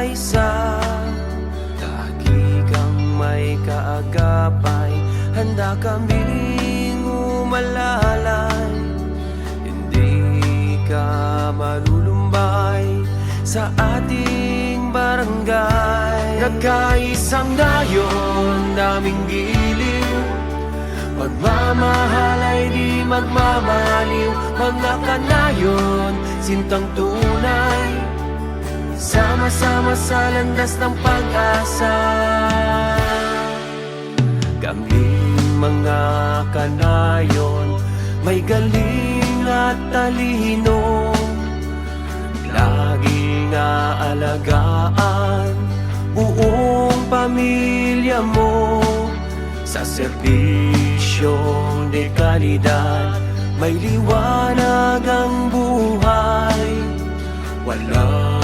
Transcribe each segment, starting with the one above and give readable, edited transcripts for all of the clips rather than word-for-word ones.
kaisa. Lagi kang may kaagapay, handa kaming umalalay. Hindi ka malulumbay sa ating barangay. Nagkaisang dayon, daming giliw, pagmamahal ay di magmamaliw. Mga kanayon, sintang tunay, sama-sama sa landas ng pag-asa. Kaming mga kanayon, may galing at talino, laging aalagaan buong pamilya mo. Sa serbisyong dekalidad, may liwanag ang buhay, walang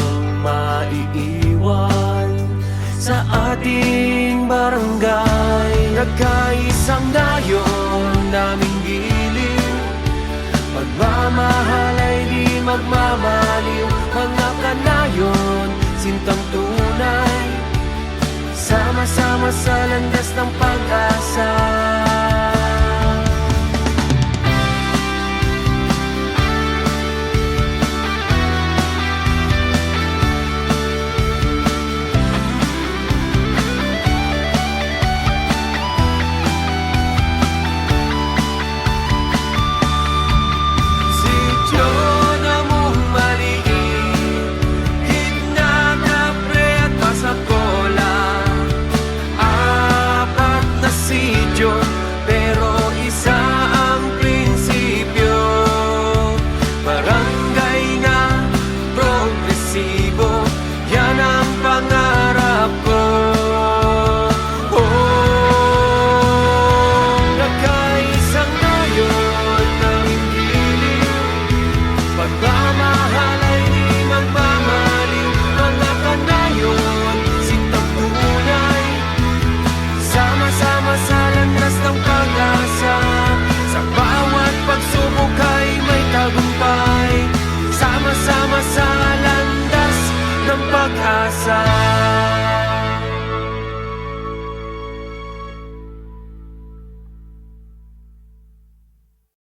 maiiwan sa ating barangay. Nagkaisang dayon, daming giliw, pagmamahal ay di magmamaliw. Mga kanayon, sintang tunay, sama-sama sa landas ng pag-asa. Pero isa ang prinsipyo, barangay na progresibo, yan ang pangarap ko. Nagkaisang dayon, daming giliw, pagmamahal ay di magmamaliw. Mga kanayon, sintang tunay, sama-sama sa landas ng pag-asa. Sa bawat pagsubok ay may tagumpay, sama-sama sa landas ng pag-asa.